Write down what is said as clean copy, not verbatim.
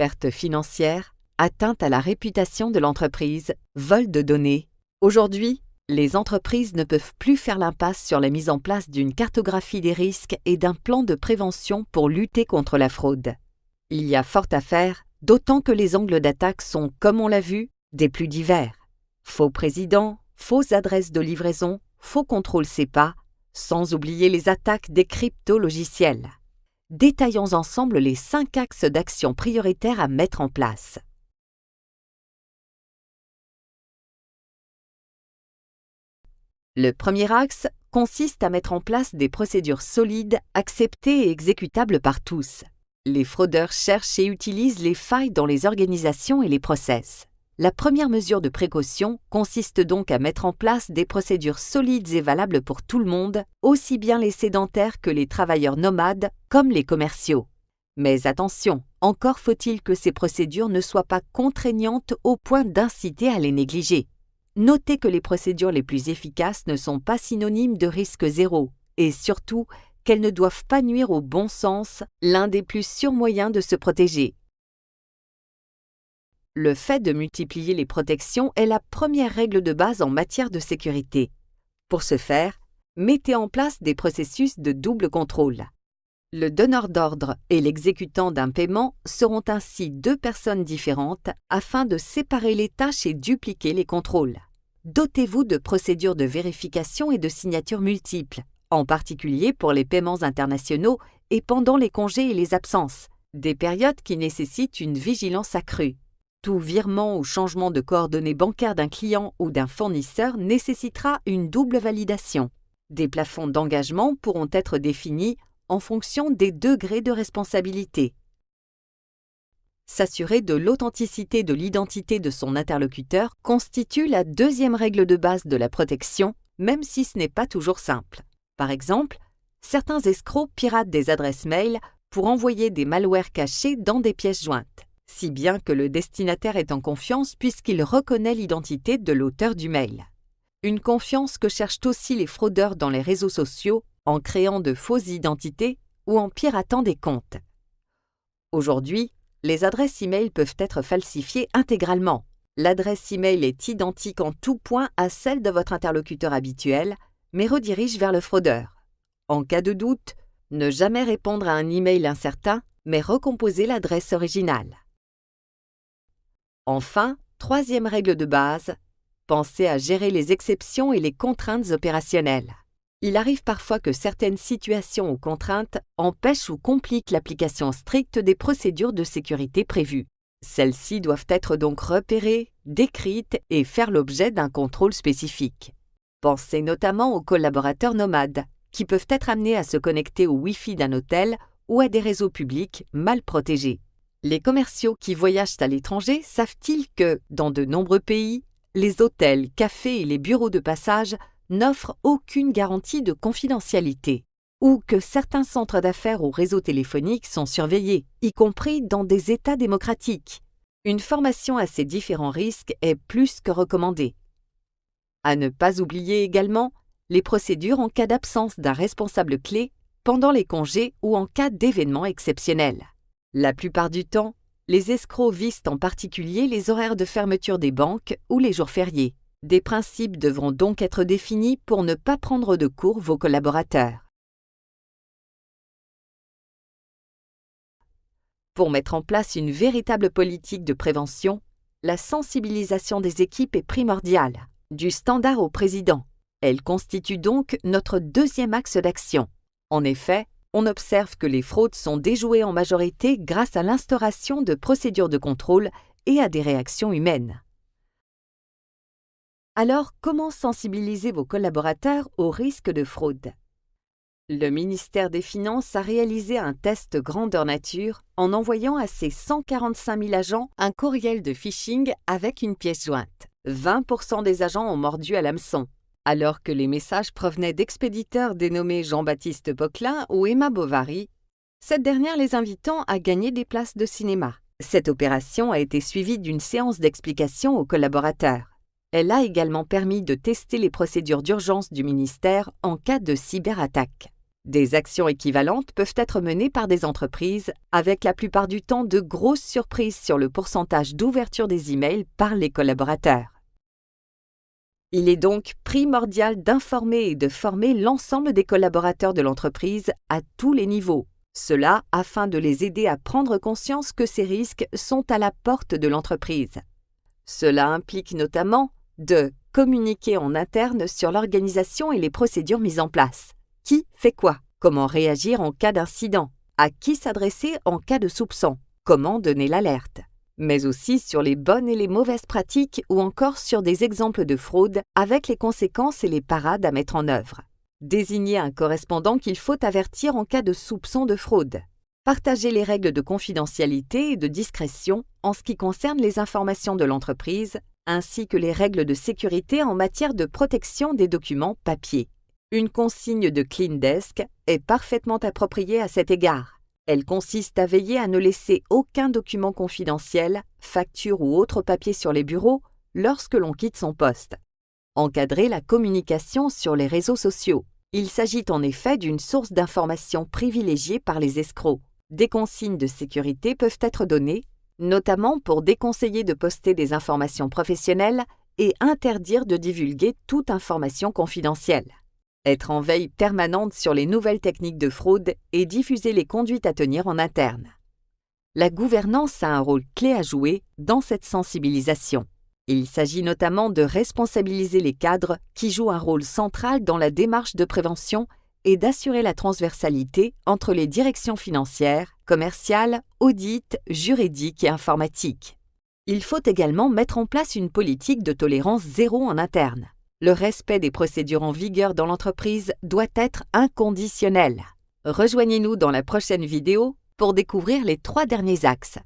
pertes financières, atteinte à la réputation de l'entreprise, vol de données. Aujourd'hui, les entreprises ne peuvent plus faire l'impasse sur la mise en place d'une cartographie des risques et d'un plan de prévention pour lutter contre la fraude. Il y a fort à faire, d'autant que les angles d'attaque sont, comme on l'a vu, des plus divers. Faux présidents, fausses adresses de livraison, faux contrôles CEPA, sans oublier les attaques des crypto-logiciels. Détaillons ensemble les 5 axes d'action prioritaires à mettre en place. Le premier axe consiste à mettre en place des procédures solides, acceptées et exécutables par tous. Les fraudeurs cherchent et utilisent les failles dans les organisations et les process. La première mesure de précaution consiste donc à mettre en place des procédures solides et valables pour tout le monde, aussi bien les sédentaires que les travailleurs nomades, comme les commerciaux. Mais attention, encore faut-il que ces procédures ne soient pas contraignantes au point d'inciter à les négliger. Notez que les procédures les plus efficaces ne sont pas synonymes de risque zéro, et surtout qu'elles ne doivent pas nuire au bon sens, l'un des plus sûrs moyens de se protéger. Le fait de multiplier les protections est la première règle de base en matière de sécurité. Pour ce faire, mettez en place des processus de double contrôle. Le donneur d'ordre et l'exécutant d'un paiement seront ainsi 2 personnes différentes afin de séparer les tâches et dupliquer les contrôles. Dotez-vous de procédures de vérification et de signatures multiples, en particulier pour les paiements internationaux et pendant les congés et les absences, des périodes qui nécessitent une vigilance accrue. Tout virement ou changement de coordonnées bancaires d'un client ou d'un fournisseur nécessitera une double validation. Des plafonds d'engagement pourront être définis en fonction des degrés de responsabilité. S'assurer de l'authenticité de l'identité de son interlocuteur constitue la deuxième règle de base de la protection, même si ce n'est pas toujours simple. Par exemple, certains escrocs piratent des adresses mail pour envoyer des malwares cachés dans des pièces jointes, si bien que le destinataire est en confiance puisqu'il reconnaît l'identité de l'auteur du mail. Une confiance que cherchent aussi les fraudeurs dans les réseaux sociaux en créant de fausses identités ou en piratant des comptes. Aujourd'hui, les adresses e-mail peuvent être falsifiées intégralement. L'adresse e-mail est identique en tout point à celle de votre interlocuteur habituel, mais redirige vers le fraudeur. En cas de doute, ne jamais répondre à un email incertain, mais recomposer l'adresse originale. Enfin, troisième règle de base, pensez à gérer les exceptions et les contraintes opérationnelles. Il arrive parfois que certaines situations ou contraintes empêchent ou compliquent l'application stricte des procédures de sécurité prévues. Celles-ci doivent être donc repérées, décrites et faire l'objet d'un contrôle spécifique. Pensez notamment aux collaborateurs nomades, qui peuvent être amenés à se connecter au Wi-Fi d'un hôtel ou à des réseaux publics mal protégés. Les commerciaux qui voyagent à l'étranger savent-ils que, dans de nombreux pays, les hôtels, cafés et les bureaux de passage n'offrent aucune garantie de confidentialité, ou que certains centres d'affaires ou réseaux téléphoniques sont surveillés, y compris dans des États démocratiques. Une formation à ces différents risques est plus que recommandée. À ne pas oublier également les procédures en cas d'absence d'un responsable clé pendant les congés ou en cas d'événements exceptionnels. La plupart du temps, les escrocs visent en particulier les horaires de fermeture des banques ou les jours fériés. Des principes devront donc être définis pour ne pas prendre de court vos collaborateurs. Pour mettre en place une véritable politique de prévention, la sensibilisation des équipes est primordiale, du standard au président. Elle constitue donc notre deuxième axe d'action. En effet, on observe que les fraudes sont déjouées en majorité grâce à l'instauration de procédures de contrôle et à des réactions humaines. Alors, comment sensibiliser vos collaborateurs au risque de fraude? Le ministère des Finances a réalisé un test grandeur nature en envoyant à ses 145 000 agents un courriel de phishing avec une pièce jointe. 20% des agents ont mordu à l'hameçon, alors que les messages provenaient d'expéditeurs dénommés Jean-Baptiste Poquelin ou Emma Bovary, cette dernière les invitant à gagner des places de cinéma. Cette opération a été suivie d'une séance d'explication aux collaborateurs. Elle a également permis de tester les procédures d'urgence du ministère en cas de cyberattaque. Des actions équivalentes peuvent être menées par des entreprises avec la plupart du temps de grosses surprises sur le pourcentage d'ouverture des emails par les collaborateurs. Il est donc primordial d'informer et de former l'ensemble des collaborateurs de l'entreprise à tous les niveaux, cela afin de les aider à prendre conscience que ces risques sont à la porte de l'entreprise. Cela implique notamment de communiquer en interne sur l'organisation et les procédures mises en place. Qui fait quoi? Comment réagir en cas d'incident? À qui s'adresser en cas de soupçon? Comment donner l'alerte? Mais aussi sur les bonnes et les mauvaises pratiques ou encore sur des exemples de fraude avec les conséquences et les parades à mettre en œuvre. Désigner un correspondant qu'il faut avertir en cas de soupçon de fraude. Partager les règles de confidentialité et de discrétion en ce qui concerne les informations de l'entreprise, ainsi que les règles de sécurité en matière de protection des documents papier. Une consigne de Clean Desk est parfaitement appropriée à cet égard. Elle consiste à veiller à ne laisser aucun document confidentiel, facture ou autre papier sur les bureaux lorsque l'on quitte son poste. Encadrer la communication sur les réseaux sociaux. Il s'agit en effet d'une source d'information privilégiée par les escrocs. Des consignes de sécurité peuvent être données, notamment pour déconseiller de poster des informations professionnelles et interdire de divulguer toute information confidentielle. Être en veille permanente sur les nouvelles techniques de fraude et diffuser les conduites à tenir en interne. La gouvernance a un rôle clé à jouer dans cette sensibilisation. Il s'agit notamment de responsabiliser les cadres qui jouent un rôle central dans la démarche de prévention et d'assurer la transversalité entre les directions financières, commerciales, audit, juridiques et informatiques. Il faut également mettre en place une politique de tolérance zéro en interne. Le respect des procédures en vigueur dans l'entreprise doit être inconditionnel. Rejoignez-nous dans la prochaine vidéo pour découvrir les 3 derniers axes.